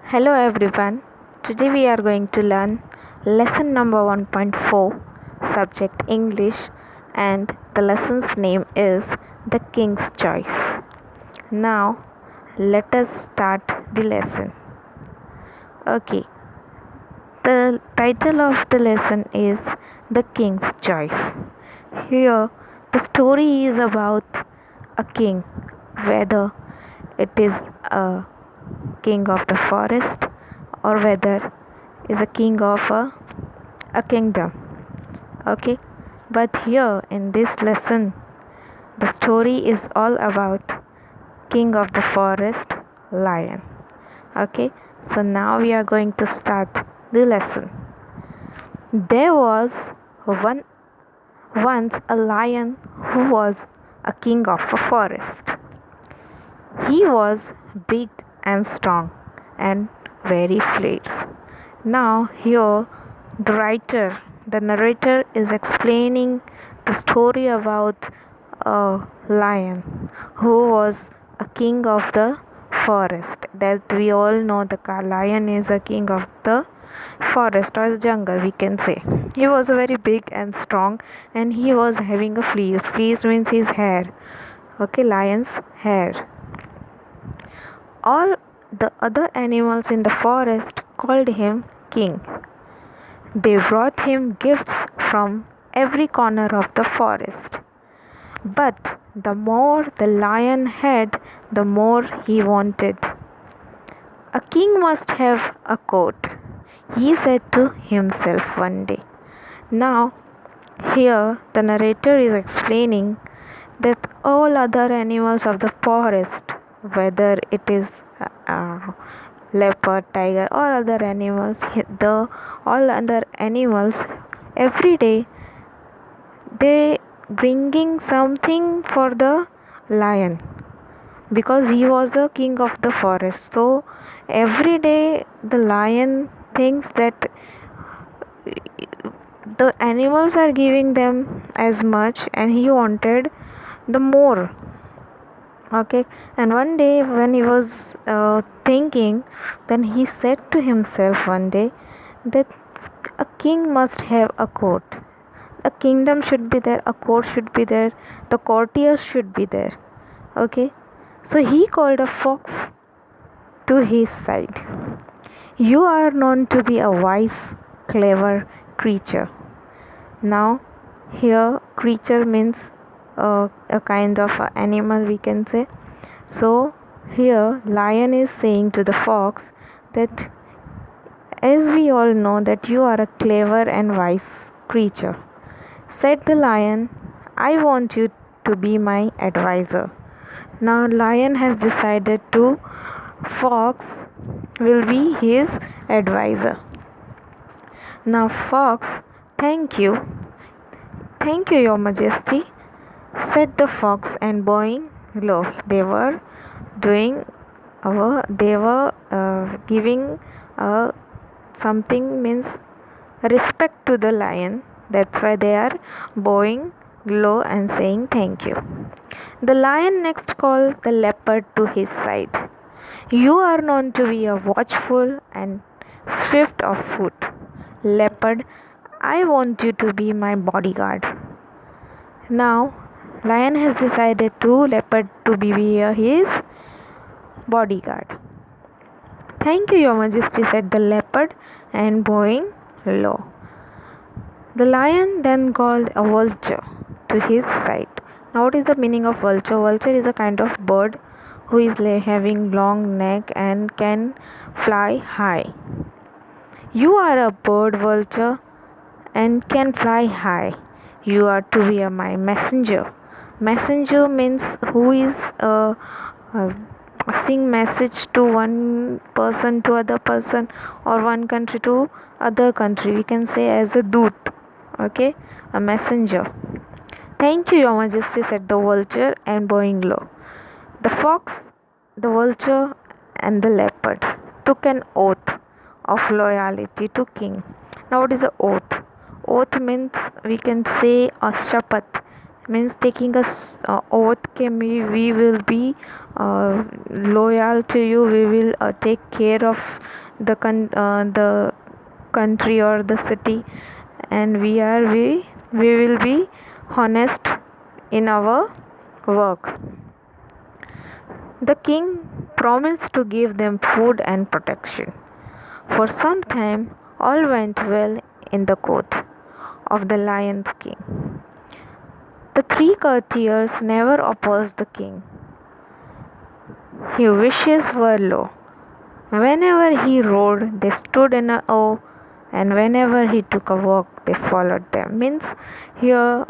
Hello everyone. Today we are going to learn lesson number 1.4, subject English, and the lesson's name is The King's Choice. Now let us start the lesson. Okay, the title of the lesson is The King's Choice. Here the story is about a king, whether it is a king of the forest or whether is a king of a kingdom. Okay, but here in this lesson the story is all about king of the forest, lion. Okay, so now we are going to start the lesson. There was one once a lion who was a king of a forest. He was big and strong and very fierce. Now, here the narrator is explaining the story about a lion who was a king of the forest. That we all know the lion is a king of the forest or jungle, we can say. He was very big and strong and he was having a fleece. Fleece means his hair. Okay, lion's hair. All the other animals in the forest called him king. They brought him gifts from every corner of the forest. But the more the lion had, the more he wanted. A king must have a coat, he said to himself one day. Now, here the narrator is explaining that all other animals of the forest, whether it is leopard, tiger, or other animals, the all other animals, every day they bringing something for the lion because he was the king of the forest. So every day the lion thinks that the animals are giving them as much and he wanted the more. Okay, and one day when he was thinking, then he said to himself one day that a king must have a court, a kingdom should be there, a court should be there, the courtiers should be there. Okay, so he called a fox to his side. You are known to be a wise, clever creature. Now, here creature means a kind of animal, we can say. So, here lion is saying to the fox that as we all know that you are a clever and wise creature. Said the lion, I want you to be my advisor. Now, lion has decided to fox will be his advisor. Now, fox, thank you, your majesty, said the fox, and bowing low. They were doing they were giving something means respect to the lion. That's why they are bowing low and saying thank you. The lion next called the leopard to his side. You are known to be a watchful and swift of foot. Leopard, I want you to be my bodyguard. Now, lion has decided to leopard to be his bodyguard. Thank you, your majesty, said the leopard, and bowing low. The lion then called a vulture to his side. Now, what is the meaning of vulture? Vulture is a kind of bird who is having long neck and can fly high. You are a bird, vulture, and can fly high. You are to be my messenger. Messenger means who is passing message to one person to other person or one country to other country. We can say as a doot. Okay, a messenger. Thank you, your majesty, said the vulture, and bowing low. The fox, the vulture, and the leopard took an oath of loyalty to king. Now, what is an oath? Oath means we can say a shapat, means taking a oath. We will be loyal to you. We will take care of the country or the city, and we will be honest in our work. The king promised to give them food and protection. For some time all went well in the court of the Lion's King. The three courtiers never opposed the king. His wishes were low. Whenever he rode, they stood in a awe, and whenever he took a walk, they followed them. Means here,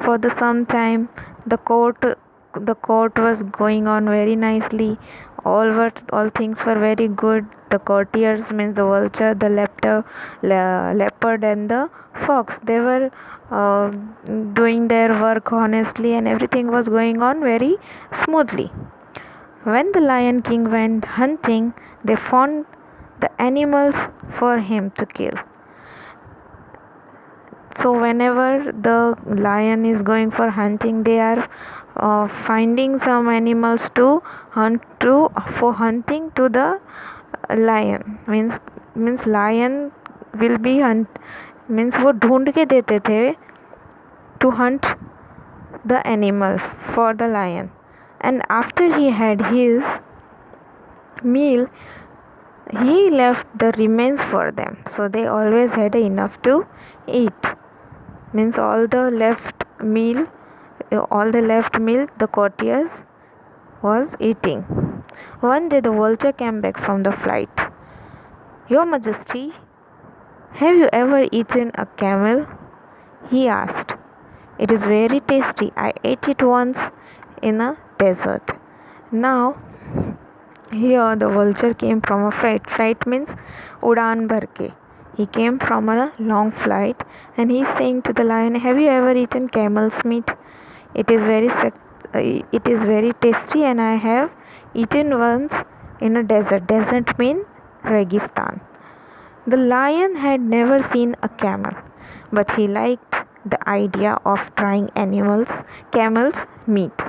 for the some time, the court was going on very nicely. All things were very good. The courtiers, means the vulture, the leopard, and the fox, they were uh, doing their work honestly, and everything was going on very smoothly. When the Lion King went hunting, they found the animals for him to kill. So whenever the lion is going for hunting, they are finding some animals to hunt to for hunting to the lion. Means lion will be hunt, means वो ढूंढ के देते थे to hunt the animal for the lion. And after he had his meal, he left the remains for them, so they always had enough to eat. Means all the left meal the courtiers was eating. One day the vulture came back from the flight. Your Majesty, have you ever eaten a camel? He asked. It is very tasty. I ate it once in a desert. Now here the vulture came from a flight. Flight means udan barke. He came from a long flight, and he's saying to the lion, have you ever eaten camel's meat? It is very tasty, and I have eaten once in a desert. Desert means Registan. The lion had never seen a camel, but he liked the idea of trying camel's meat.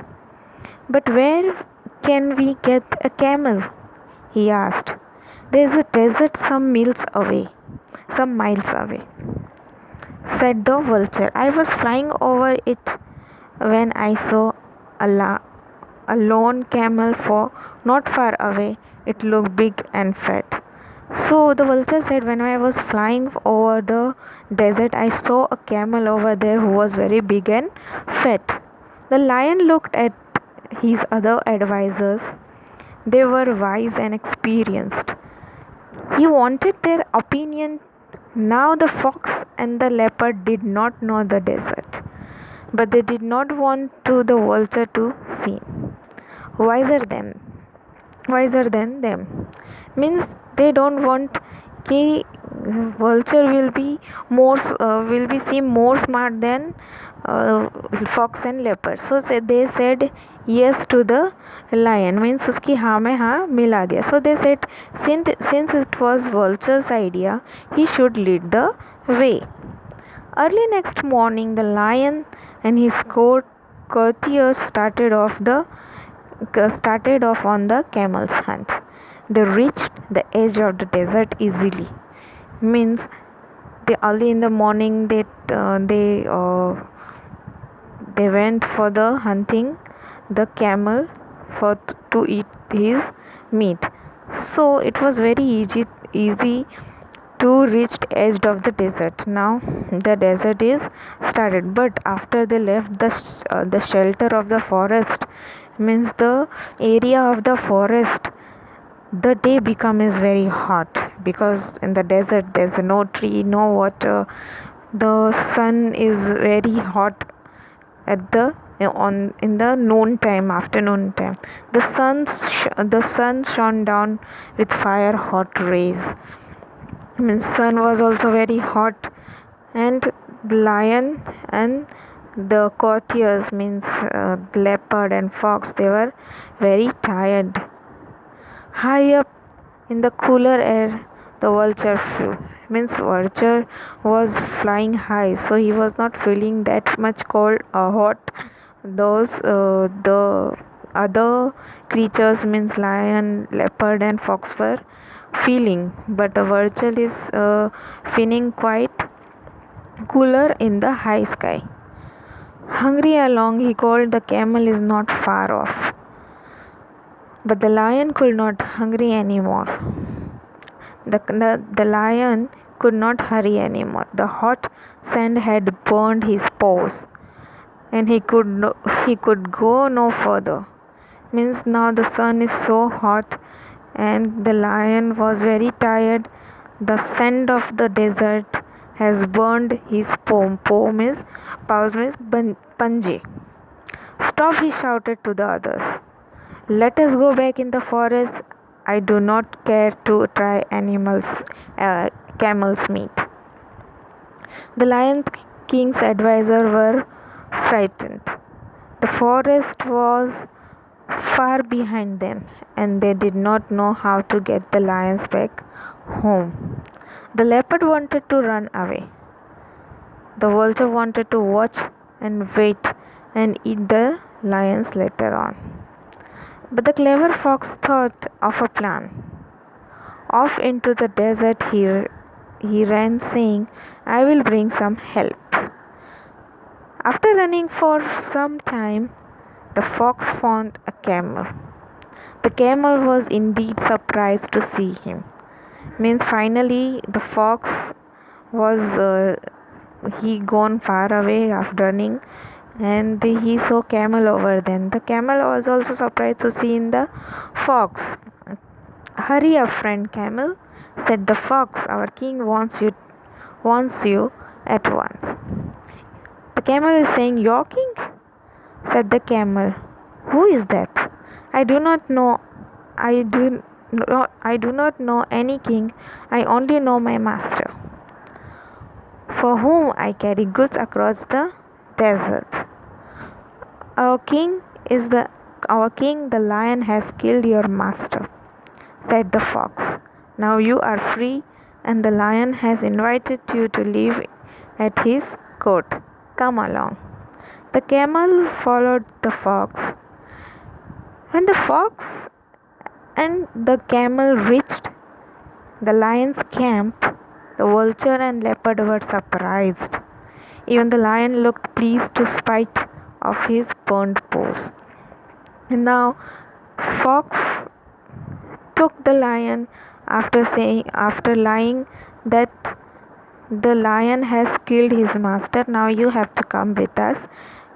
But where can we get a camel? He asked. There is a desert some miles away, said the vulture. I was flying over it when I saw a lone camel for not far away. It looked big and fat. So the vulture said, when I was flying over the desert, I saw a camel over there who was very big and fat. The lion looked at his other advisors. They were wise and experienced. He wanted their opinion. Now the fox and the leopard did not know the desert, but they did not want the vulture to seem wiser than them. Means they don't want कि vulture will be seem more smart than fox and leopard. So they said yes to the lion, means उसकी हाँ में हाँ मिला दिया. So they said since it was vulture's idea, he should lead the way. Early next morning, the lion and his courtiers started off on the camel's hunt. They reached the edge of the desert easily. Means they early in the morning they went for the hunting the camel for to eat his meat. So it was very easy to reach the edge of the desert. Now the desert is started, but after they left the shelter of the forest, means the area of the forest, the day becomes very hot, because in the desert there's no tree, no water. The sun is very hot at the in the afternoon time. The sun shone down with fire hot rays. Means sun was also very hot, and the lion and the courtiers, means leopard and fox, they were very tired. High up in the cooler air, the vulture flew. Means vulture was flying high, so he was not feeling that much cold or hot. The other creatures means lion, leopard, and fox were feeling, but a vulture is feeling quite cooler in the high sky. Hungry along, he called the camel is not far off. But the lion could not hungry anymore. The lion could not hurry anymore. The hot sand had burned his paws, and he could go no further. Means now the sun is so hot, and the lion was very tired. The sand of the desert has burned his paw. Paws means punji. Stop! He shouted to the others. Let us go back in the forest. I do not care to try camel's meat. The Lion King's advisors were frightened. The forest was far behind them, and they did not know how to get the lions back home. The leopard wanted to run away. The vulture wanted to watch and wait and eat the lions later on. But the clever fox thought of a plan. Off into the desert he ran, saying, I will bring some help. After running for some time, the fox found a camel. The camel was indeed surprised to see him. Means finally the fox was he gone far away after running, and he saw camel over then. The camel was also surprised to see in the fox. Hurry up, friend camel, said the fox. Our king wants you at once. The camel is saying, your king? Said the camel. Who is that? I do not know. I do not know any king. I only know my master, for whom I carry goods across the desert. Our king, the lion has killed your master, said the fox. Now you are free, and the lion has invited you to live at his court. Come along. The camel followed the fox. When the fox and the camel reached the lion's camp, the vulture and leopard were surprised. Even the lion looked pleased to spite of his burned paws. And now fox took the lion after lying that the lion has killed his master. Now you have to come with us.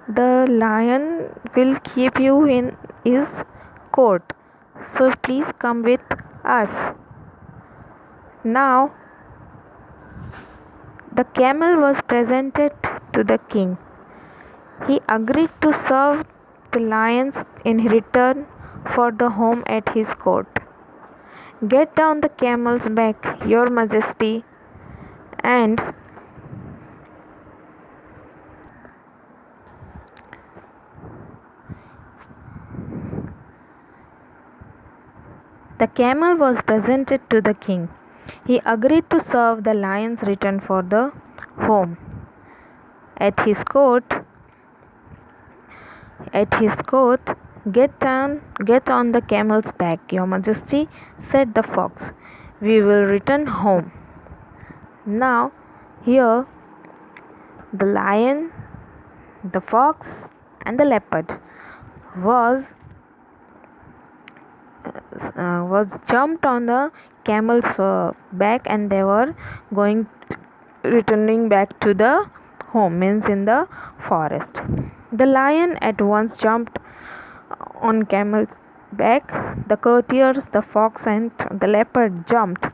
The lion will keep you in his court. So please come with us. Now the camel was presented to the king. He agreed to serve the lions in return for the home at his court. Get down the camel's back, your majesty, and the camel was presented to the king. He agreed to serve the lion's return for the home. At his court, get on the camel's back, your majesty, said the fox. We will return home. Now, here, the lion, the fox, and the leopard was jumped on the camel's back, and they were returning back to the home, means in the forest. The lion at once jumped on camel's back. The courtiers, the fox, and the leopard jumped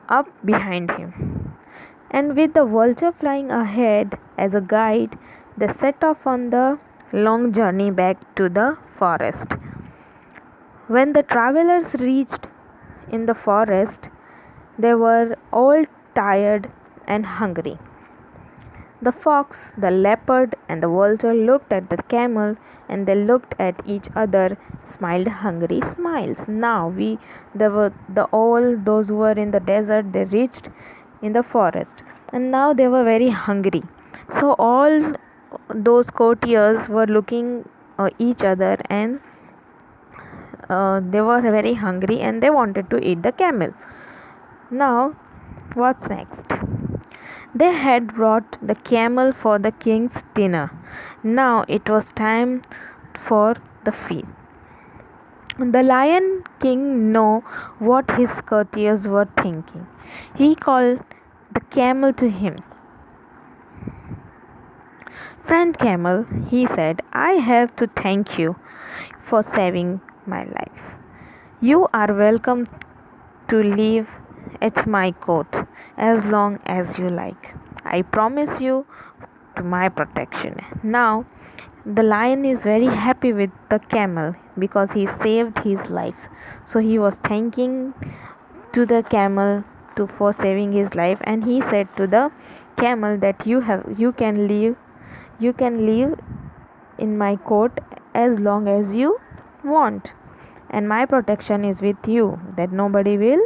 up behind him. And with the vulture flying ahead as a guide, they set off on the long journey back to the forest. When the travelers reached in the forest, they were all tired and hungry. The fox, the leopard, and the vulture looked at the camel, and they looked at each other, smiled hungry smiles. Now all those who were in the desert, they reached in the forest, and now they were very hungry. So all those courtiers were looking each other, and they were very hungry and they wanted to eat the camel. Now, what's next? They had brought the camel for the king's dinner. Now it was time for the feast. The Lion King knew what his courtiers were thinking. He called the camel to him. Friend Camel, he said, I have to thank you for saving my life. You are welcome to live at my court as long as you like. I promise you to my protection. Now, the lion is very happy with the camel because he saved his life. So he was thanking to the camel for saving his life, and he said to the camel that you can live in my court as long as you want, and my protection is with you, that nobody will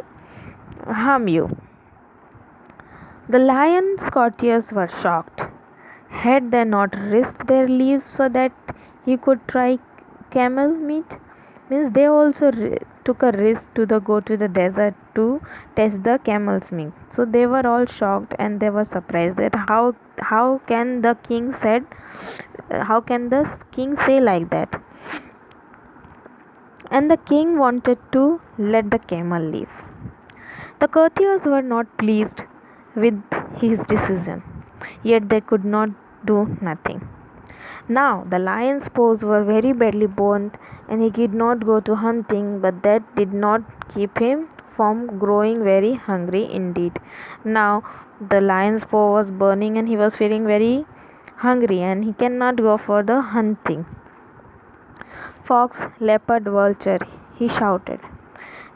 harm you. The lion's courtiers were shocked. Had they not risked their lives so that he could try camel meat? Means they also took a risk to go to the desert to test the camel's meat. So they were all shocked and they were surprised that how can the king say like that? And the king wanted to let the camel live. The courtiers were not pleased with his decision, yet they could not do nothing. Now the lion's paws were very badly burnt, and he could not go to hunting, but that did not keep him from growing very hungry indeed. Now the lion's paw was burning and he was feeling very hungry and he cannot go for the hunting. Fox, leopard, vulture, he shouted.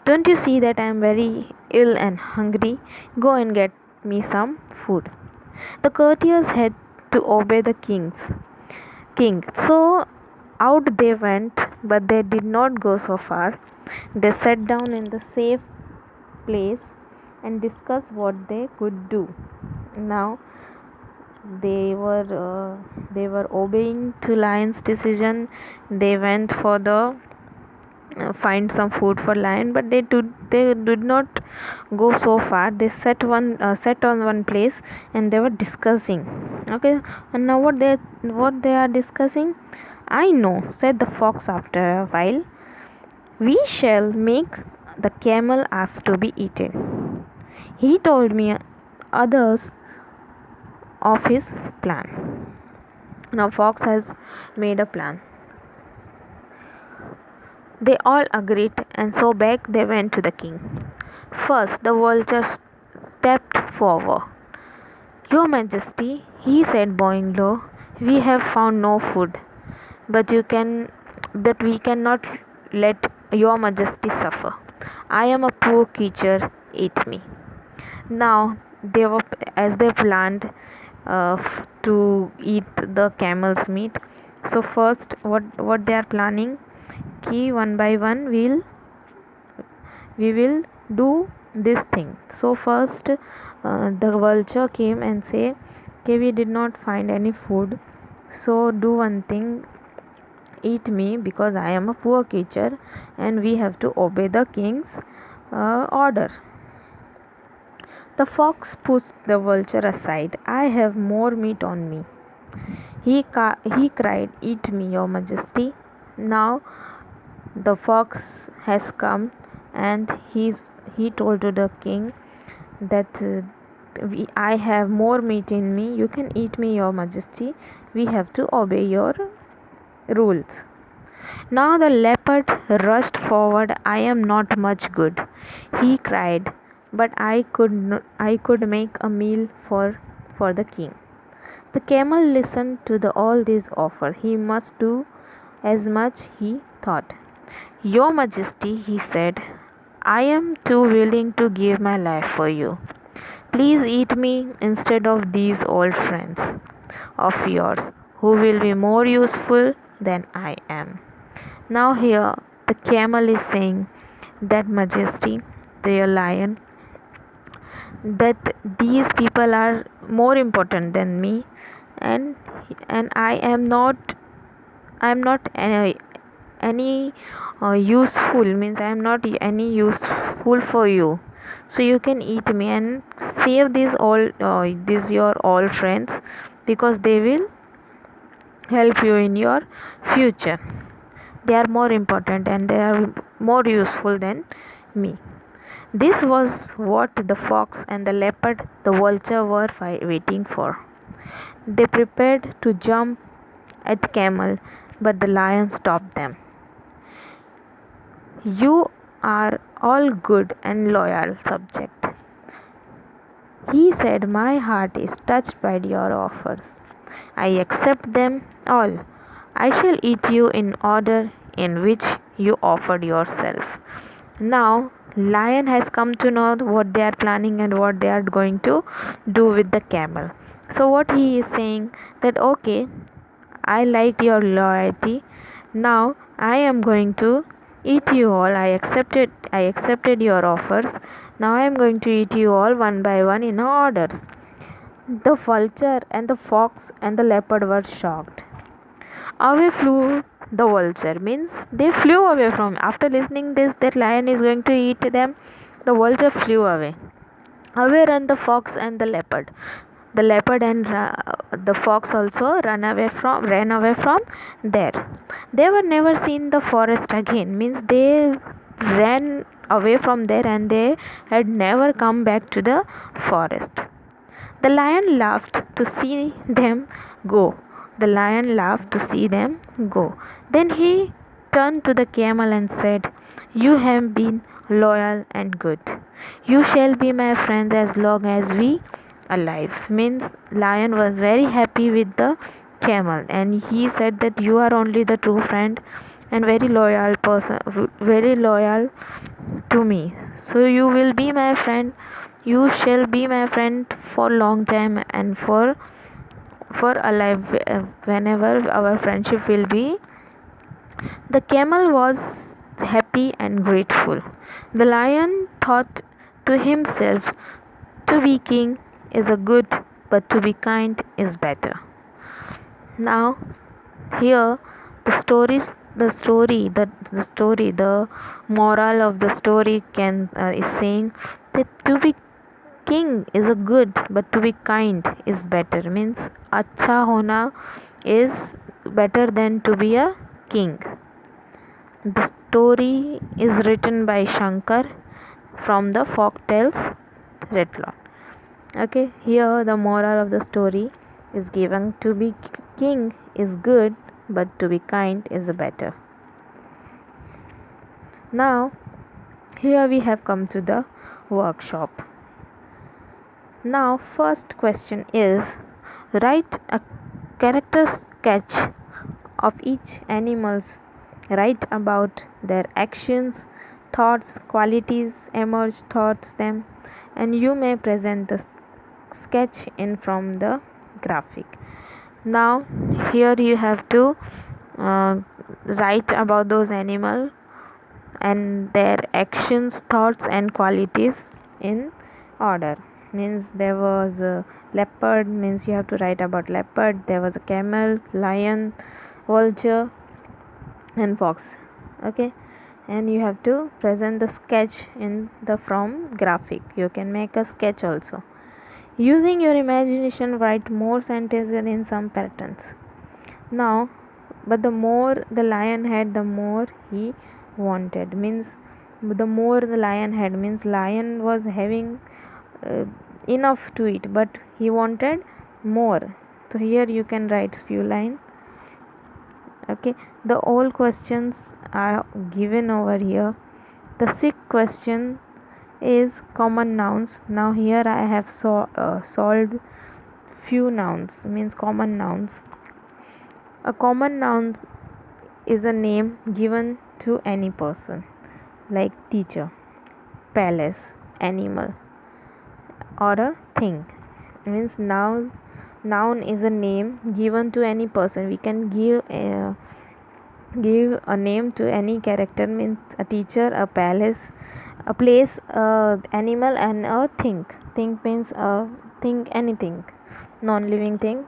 Don't you see that I am very ill and hungry? Go and get me some food. The courtiers had to obey the king. So out they went, but they did not go so far. They sat down in the safe place and discussed what they could do. Now they were obeying to lion's decision. They went for the find some food for lion, but they did not go so far. They sat on one place and they were discussing. Okay, and now what they are discussing? I know, said the fox after a while. We shall make the camel ask to be eaten. He told me others of his plan. Now fox has made a plan. They all agreed, and so back they went to the king. First, the vulture stepped forward. Your Majesty, he said, bowing low, we have found no food, but we cannot let your Majesty suffer. I am a poor creature, eat me. Now, as they planned to eat the camel's meat. So first, what they are planning? Key one by one we will do this thing. So first the vulture came and say, okay, we did not find any food, so do one thing, eat me, because I am a poor creature and we have to obey the king's order. The fox pushed the vulture aside. I have more meat on me. He cried, eat me, your Majesty. Now the fox has come and he told to the king that I have more meat in me. You can eat me, your Majesty. We have to obey your rules. Now the leopard rushed forward. I am not much good, he cried, but I could make a meal for the king. The camel listened to all this offer. He must do as much, he thought. Your Majesty, he said, I am too willing to give my life for you. Please eat me instead of these old friends of yours, who will be more useful than I am. Now here the camel is saying that, Majesty, dear lion, that these people are more important than me, and I am not I am not any useful, means I am not any useful for you, so you can eat me and save these your all friends, because they will help you in your future. They are more important and they are more useful than me. This was what the fox and the leopard, the vulture were waiting for. They prepared to jump at Camel, but the lion stopped them. You are all good and loyal subject, he said. My heart is touched by your offers. I accept them all. I shall eat you in order in which you offered yourself. Now, lion has come to know what they are planning and what they are going to do with the camel. So what he is saying, that okay, I liked your loyalty. Now I am going to eat you all. I accepted your offers. Now I am going to eat you all one by one in orders. The vulture and the fox and the leopard were shocked. Away flew the vulture, means they flew away from. After listening this, that lion is going to eat them, the vulture flew away. Away ran the fox and the leopard. The leopard and the fox also ran away from there. They were never seen the forest again, means they ran away from there and they had never come back to the forest. The lion laughed to see them go. The lion laughed to see them go. Then he turned to the camel and said, you have been loyal and good. You shall be my friend as long as we alive. Means lion was very happy with the camel, and he said that you are only the true friend and very loyal person, very loyal to me. So you will be my friend. You shall be my friend for long time and for alive, whenever our friendship will be. The camel was happy and grateful. The lion thought to himself, to be king is a good, but to be kind is better. Now here the moral of the story can is saying that to be king is a good, but to be kind is better. Means अच्छा होना is better than to be a king. The story is written by Shankar from the Folktales Redlon. Okay, here the moral of the story is given: to be king is good, but to be kind is better. Now, here we have come to the workshop. Now, first question is, write a character sketch of each animals. Write about their actions, thoughts, qualities, emerge thoughts them, and you may present the sketch in from the graphic. Now here you have to write about those animal and their actions, thoughts and qualities in order. Means there was a leopard, means you have to write about leopard. There was a camel, lion, vulture and fox. Okay, and you have to present the sketch in the from graphic. You can make a sketch also. Using your imagination, write more sentences in some patterns. Now, but the more the lion had, the more he wanted. Means the more the lion had, means lion was having enough to eat, but he wanted more. So here you can write few lines. Okay, the all questions are given over here. The sixth question is common nouns. Now here I have solved few nouns, means common nouns. A common noun is a name given to any person, like teacher, palace, animal, or a thing. Means noun is a name given to any person. We can give a name to any character, means a teacher, a palace, a place, a animal and a thing. Thing means a thing, anything, non-living thing.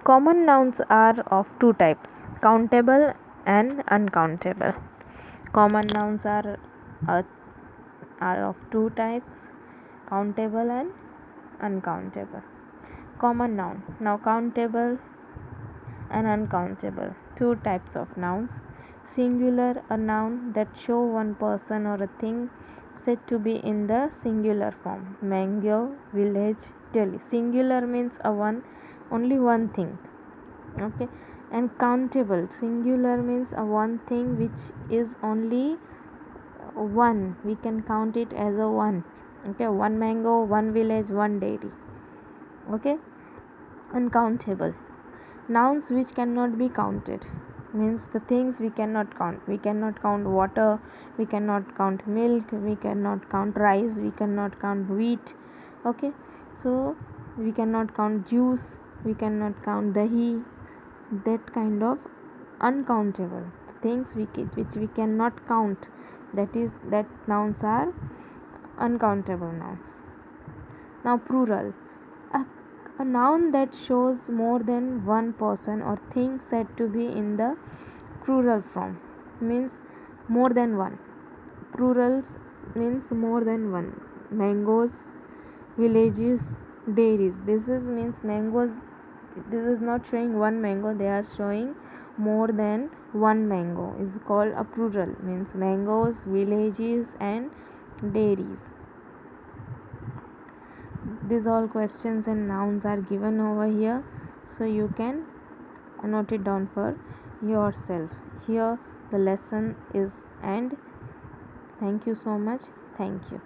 Common nouns are of two types, countable and uncountable. Common nouns uh, are of two types, countable and uncountable. Common noun. Now countable and uncountable. Two types of nouns. Singular, a noun that show one person or a thing said to be in the singular form. Mango, village, Delhi. Singular means a one, only one thing. Okay. And countable. Singular means a one thing which is only one. We can count it as a one. Okay. One mango, one village, one dairy. Okay. Uncountable. Nouns which cannot be counted means the things we cannot count. We cannot count water, we cannot count milk, we cannot count rice, we cannot count wheat. Okay, so we cannot count juice, we cannot count dahi. That kind of uncountable things which we cannot count, that nouns are uncountable nouns. Now plural, a, a noun that shows more than one person or thing said to be in the plural form means more than one. Plurals means more than one. Mangoes, villages, dairies. This is means mangoes. This is not showing one mango. They are showing more than one mango. Is called a plural. Means mangoes, villages, and dairies. These all questions and nouns are given over here, so you can note it down for yourself. Here the lesson is end. Thank you so much. Thank you.